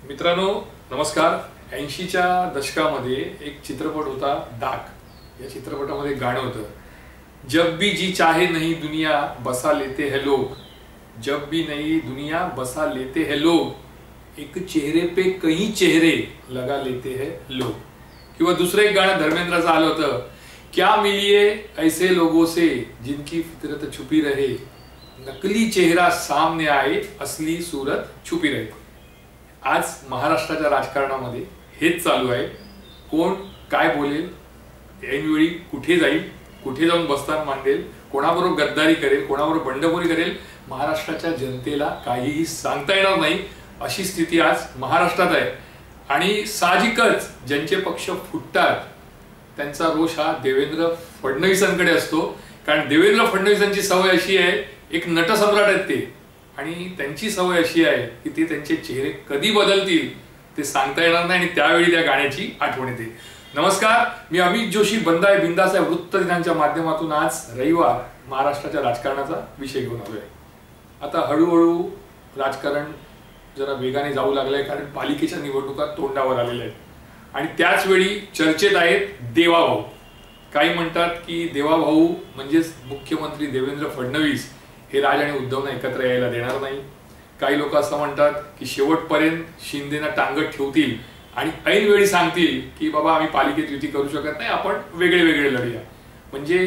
मित्रांनो नमस्कार। 80च्या दशकामध्ये एक चित्रपट होता डाक। या चित्रपटामध्ये गाणं होतं, जब भी जी चाहे नहीं दुनिया बसा लेते हैं लोग, जब भी नहीं दुनिया बसा लेते हैं लोग, एक चेहरे पे कई चेहरे लगा लेते हैं लोग। किंवा दुसरं एक गाणं धर्मेंद्रचं आलं होतं, क्या मिलिए ऐसे लोगों से जिनकी फितरत छुपी रहे, नकली चेहरा सामने आए असली सूरत छुपी रहे। आज महाराष्ट्राच्या राजकारणामध्ये हेच चालू आहे। कोण काय बोलेल, ऐनवेळी कुठे जाईल, कुठे जाऊन बस्तान मांडेल, कोणाबरोबर गद्दारी करेल, कोणाबरोबर बंडखोरी करेल, महाराष्ट्राच्या जनतेला काहीही सांगता येणार नाही अशी स्थिती आज महाराष्ट्रात आहे। आणि साहजिकच ज्यांचे पक्ष फुटतात त्यांचा रोष हा देवेंद्र फडणवीसांकडे असतो, कारण देवेंद्र फडणवीसांची सवय अशी आहे, एक नटसम्राट आहेत ते, आणि त्यांची सवय अशी आहे की ते त्यांचे चेहरे कधी बदलतील ते सांगता येणार नाही, आणि त्यावेळी त्या गाण्याची आठवण येते। नमस्कार, मी अमित जोशी, बंदाय बिंदास या वृत्तदिनांच्या माध्यमातून आज रविवार महाराष्ट्राच्या राजकारणाचा विषय घेऊन आलोय। आता हळूहळू राजकारण जरा वेगाने जाऊ लागलंय, कारण पालिकेच्या निवडणुका तोंडावर आलेल्या आहेत आणि त्याच वेळी चर्चेत आहेत देवाभाऊ। काही म्हणतात की देवाभाऊ म्हणजेच मुख्यमंत्री देवेंद्र फडणवीस हे राज आणि उद्धवना एकत्र यायला देणार नाही। काही लोक असं म्हणतात की शेवटपर्यंत शिंदेना टांगत ठेवतील आणि ऐन वेळी सांगतील की बाबा आम्ही पालिकेत युती करू शकत नाही, आपण वेगळे वेगळे लढूया। म्हणजे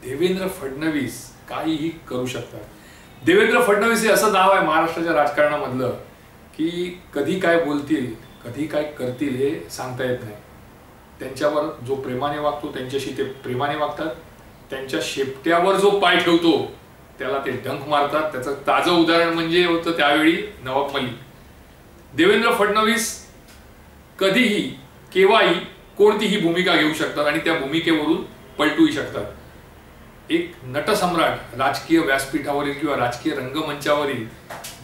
देवेंद्र फडणवीस काहीही करू शकतात। देवेंद्र फडणवीस हे असं नाव आहे महाराष्ट्राच्या राजकारणामधलं की कधी काय बोलतील, कधी काय करतील हे सांगता येत नाही। त्यांच्यावर जो प्रेमाने वागतो त्यांच्याशी ते प्रेमाने वागतात, त्यांच्या शेपट्यावर जो पाय ठेवतो त्याला ते डंक मारतात। त्याचं ताजं उदाहरण म्हणजे होतं त्यावेळी नवाब मलिक। देवेंद्र फडणवीस कधीही केव्हाही कोणतीही भूमिका घेऊ शकतात आणि त्या भूमिकेवरून पलटूही शकतात। एक नटसम्राट राजकीय व्यासपीठावरील किंवा राजकीय रंगमंचावरील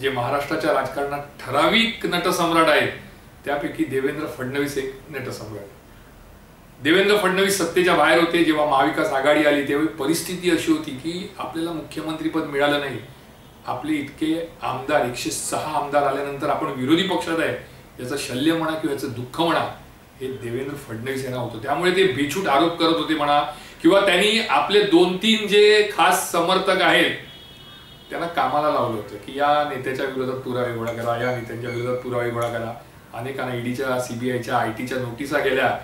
जे महाराष्ट्राच्या राजकारणात ठराविक नटसम्राट आहेत त्यापैकी देवेंद्र फडणवीस एक नटसम्राट। देवेंद्र फडणवीस सत्तेच्या बाहेर होते जेव्हा महाविकास आघाडी आली, त्यावेळी परिस्थिती अशी होती की आपल्याला मुख्यमंत्रीपद मिळालं नाही। आपले इतके आमदार 106 आमदार आल्यानंतर आपण विरोधी पक्षात आहे याचं शल्य म्हणा किंवा याचं दुःख म्हणा हे देवेंद्र फडणवीस यांना होतं। त्यामुळे ते बेछूट आरोप करत होते म्हणा, किंवा त्यांनी आपले 2-3 जे खास समर्थक आहेत त्यांना कामाला लावलं होतं की या नेत्याच्या विरोधात पुरावे गोळा करा, या नेत्यांच्या विरोधात पुरावे गोळा करा। अनेकांना ईडीच्या, सीबीआयच्या, आयटीच्या नोटिसा गेल्या।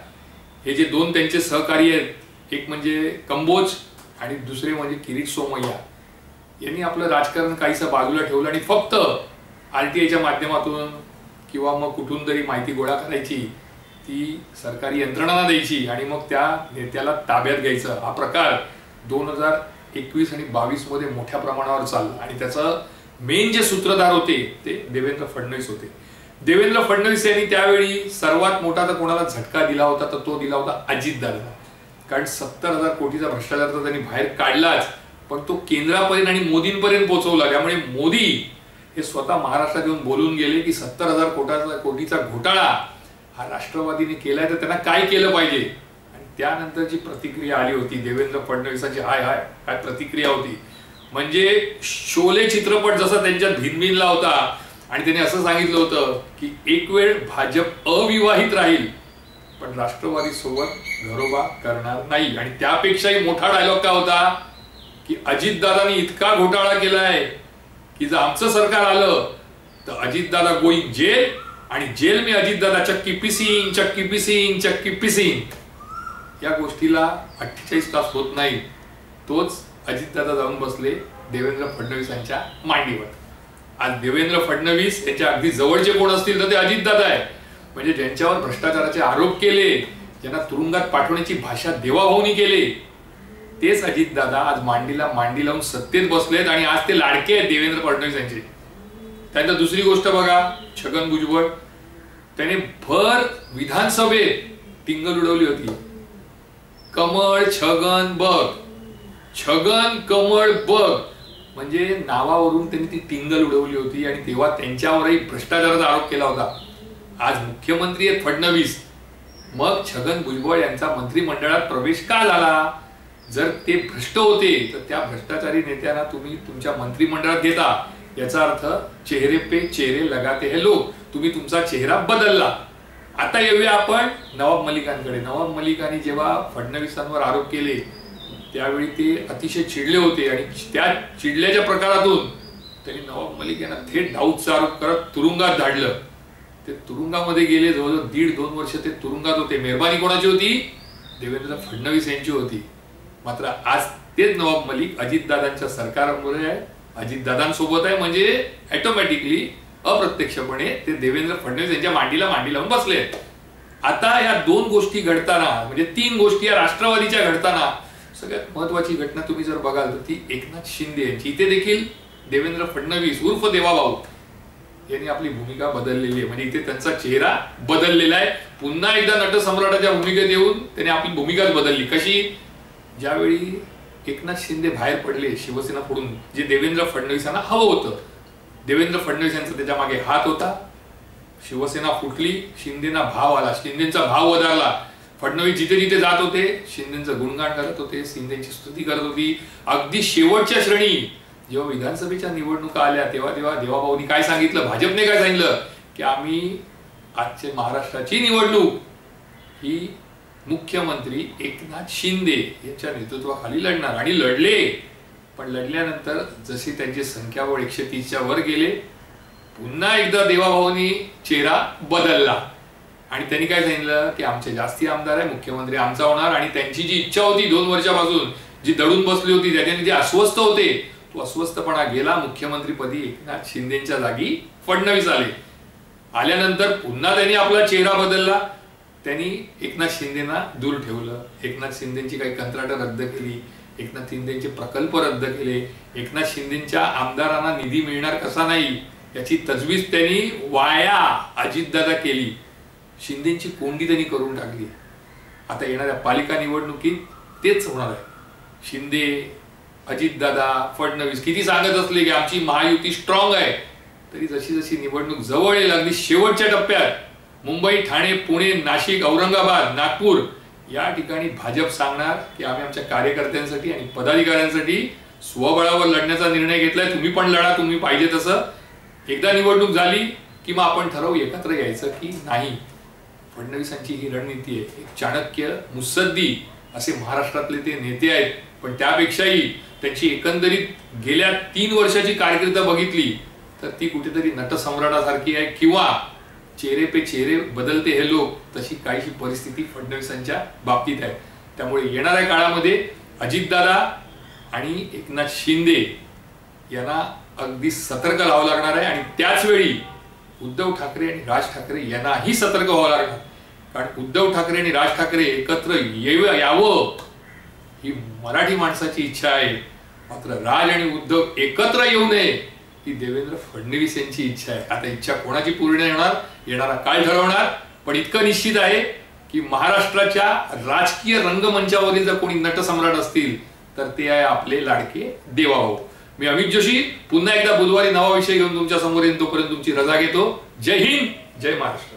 हे जे दोन त्यांचे सहकारी आहेत, एक म्हणजे कंबोज आणि दुसरे म्हणजे किरीट सोमय्या, यांनी आपलं राजकारण काहीसं बाजूला ठेवलं आणि फक्त आरटीआयच्या माध्यमातून किंवा मग कुठून तरी माहिती गोळा करायची, ती सरकारी यंत्रणांना द्यायची आणि मग त्या नेत्याला ताब्यात घ्यायचं। हा प्रकार 2021 आणि 22 मध्ये मोठ्या प्रमाणावर चालला आणि त्याचं मेन जे सूत्रधार होते ते देवेंद्र फडणवीस होते। देवेंद्र फडणवीस यांनी त्यावेळी सर्वात मोठा तर कोणाला झटका दिला होता तर तो दिला होता अजितदादांना, कारण 70,000 कोटीचा भ्रष्टाचार तर त्यांनी बाहेर काढलाच, पण तो केंद्रापर्यंत आणि मोदींपर्यंत पोहोचवला। त्यामुळे मोदी हे स्वतः महाराष्ट्रात येऊन बोलून गेले की 70,000 कोटीचा घोटाळा हा राष्ट्रवादीने केलाय तर त्यांना काय केलं पाहिजे। आणि त्यानंतरची प्रतिक्रिया आली होती देवेंद्र फडणवीसांची, हाय हाय काय प्रतिक्रिया होती। म्हणजे शोले चित्रपट जसा त्यांच्यात भिनभिनला होता आणि त्यांनी असं सांगितलं होतं की एक वेळ भाजप अविवाहित राहील पण राष्ट्रवादी सोबत घरोबा करणार नाही। आणि त्यापेक्षाही मोठा डायलॉग काय होता की अजितदादांनी इतका घोटाळा केलाय की जर आमचं सरकार आलं तर अजितदादा गोईंग जेल, आणि जेल में अजितदादा चक्की पिसिंग चक्की पिसिंग चक्की पिसिंग। या गोष्टीला 48 तास होत नाही, तोच अजितदादा जाऊन बसले देवेंद्र फडणवीसांच्या मांडीवर। आज देवेंद्र फडणवीस यांच्या अगदी जवळचे कोण असतील तर ते अजितदादा आहे। म्हणजे ज्यांच्यावर भ्रष्टाचाराचे आरोप केले, ज्यांना तुरुंगात पाठवण्याची भाषा देवाभाऊनी केले, तेच अजितदादा आज मांडीला मांडी लावून सत्तेत बसलेत आणि आज ते लाडके आहेत देवेंद्र फडणवीस यांचे। त्यानंतर दुसरी गोष्ट बघा, छगन भुजबळ, त्याने भर विधानसभेत टिंगल उडवली होती, कमळ छगन बघ, छगन कमळ बघ, म्हणजे नावावरून त्यांनी ती टिंगल उडवली होती आणि तेव्हा त्यांच्यावरही भ्रष्टाचाराचा आरोप केला होता। आज मुख्यमंत्री आहेत फडणवीस, मग छगन भुजबळ यांचा मंत्रिमंडळात प्रवेश का झाला? जर ते भ्रष्ट होते तर त्या भ्रष्टाचारी नेत्यांना तुम्ही तुमच्या मंत्रिमंडळात घेता, याचा अर्थ चेहरे पे चेहरे लगाते हैं लोग, तुम्ही तुमचा चेहरा बदलला. आता येऊया आपण नवाब मलिकांकडे. नवाब मलिकांनी जेव्हा फडणवीसांवर आरोप केले त्यावेळी ते अतिशय चिडले होते आणि त्या चिडल्याच्या प्रकारातून त्यांनी नवाब मलिक यांना थेट दाऊदचा आरोप करत तुरुंगात धाडलं. ते तुरुंगामध्ये गेले, जवळजवळ 1.5-2 वर्ष ते तुरुंगात होते. मेहरबानी कोणाची होती? देवेंद्र फडणवीस यांची होती. मात्र आज तेच नवाब मलिक अजितदादांच्या सरकारमध्ये आहे, अजितदादांसोबत आहे, म्हणजे ऑटोमॅटिकली अप्रत्यक्षपणे ते देवेंद्र फडणवीस यांच्या मांडीला मांडी लावून बसले. आता या 2 गोष्टी घडताना, म्हणजे 3 गोष्टी या राष्ट्रवादीच्या घडताना, सगळ्यात महत्वाची घटना तुम्ही जर बघाल तर ती एकनाथ शिंदे यांची. इथे देखील देवेंद्र फडणवीस उर्फ देवाभाऊ यांनी आपली भूमिका बदललेली आहे. म्हणजे इथे त्यांचा चेहरा बदललेला आहे. पुन्हा एकदा नटसम्राटाच्या भूमिकेत येऊन त्यांनी आपली भूमिकाच बदलली. कशी? ज्यावेळी एकनाथ शिंदे बाहेर पडले शिवसेना फोडून, जे देवेंद्र फडणवीसांना हवं होतं, देवेंद्र फडणवीस यांचा त्याच्या मागे हात होता. शिवसेना फुटली, शिंदेना भाव आला, शिंदेचा भाव वधारला. फडणवीस जिथे जिथे जात होते शिंदेचं गुणगान करत होते, शिंदेची स्तुती करत होती. अगदी शेवटच्या श्रेणी जेव्हा विधानसभेच्या निवडणुका आल्या तेव्हा देवाभाऊनी काय सांगितलं, भाजपने काय सांगितलं की आम्ही आजचे महाराष्ट्राची निवडणूक ही मुख्यमंत्री एकनाथ शिंदे यांच्या नेतृत्वाखाली लढणार. आणि लढले. पण लढल्यानंतर जशी त्यांची संख्याबळ 130च्या वर गेले, पुन्हा एकदा देवाभाऊनी चेहरा बदलला आणि त्यांनी काय सांगितलं की आमचे जास्ती आमदार आहे, मुख्यमंत्री आमचा होणार. आणि त्यांची जी इच्छा होती 2 वर्षापासून जी दडून बसली होती, त्याच्याने जे अस्वस्थ होते, तो अस्वस्थपणा गेला. मुख्यमंत्रीपदी एकनाथ शिंदेच्या जागी फडणवीस आले. आल्यानंतर पुन्हा त्यांनी आपला चेहरा बदलला. त्यांनी एकनाथ शिंदेना दूर ठेवलं, एकनाथ शिंदेची काही कंत्राटं रद्द केली, एकनाथ शिंदेचे प्रकल्प रद्द केले, एकनाथ शिंदेच्या आमदारांना निधी मिळणार कसा नाही याची तजवीज त्यांनी वाया अजितदादा केली. शिंदेची कोंडी त्यांनी करून टाकली. आता येणाऱ्या पालिका निवडणुकीत तेच होणार आहे. शिंदे, अजितदादा, फडणवीस किती सांगत असले की आमची महायुती स्ट्रॉंग आहे, तरी जशी जशी निवडणूक जवळ येईल, अगदी शेवटच्या टप्प्यात मुंबई, ठाणे, पुणे, नाशिक, औरंगाबाद, नागपूर या ठिकाणी भाजप सांगणार की आम्ही आमच्या कार्यकर्त्यांसाठी आणि पदाधिकाऱ्यांसाठी स्वबळावर लढण्याचा निर्णय घेतलाय, तुम्ही पण लढा, तुम्ही पाहिजे तसं. एकदा निवडणूक झाली की मग आपण ठरवू एकत्र यायचं की नाही. फडणवीसांची ही रणनीती आहे. एक चाणक्य, मुत्सद्दी असे महाराष्ट्रातले ते नेते आहेत. पण त्यापेक्षाही त्यांची एकंदरीत गेल्या 3 वर्षाची कारकीर्द बघितली तर ती कुठेतरी नटसम्राटासारखी आहे, किंवा चेहरे पे चेहरे बदलते हे लोक, तशी काहीशी परिस्थिती फडणवीसांच्या बाबतीत आहे. त्यामुळे येणाऱ्या काळामध्ये अजितदादा आणि एकनाथ शिंदे यांना अगदी सतर्क राहावं लागणार आहे. आणि त्याच वेळी उद्धव ठाकरे आणि राज ठाकरे यांनाही सतर्क व्हावं लागणार. कारण उद्धव ठाकरे आणि राज ठाकरे एकत्र यावं ही मराठी माणसाची इच्छा आहे. मात्र राज आणि उद्धव एकत्र येऊ नये ही देवेंद्र फडणवीस यांची इच्छा आहे. आता इच्छा कोणाची पूर्ण होणार येणारा काळ ठरवणार. पण इतकं निश्चित आहे की महाराष्ट्राच्या राजकीय रंगमंचावरील जर कोणी नटसम्राट असतील तर ते आहे आपले लाडके देवाभाऊ. मी अमित जोशी पुन्हा एकदा बुधवारी नवा विषय घेऊन तुमच्या समोर येईन. तोपर्यंत तुमची रजा घेतो. जय हिंद, जय महाराष्ट्र.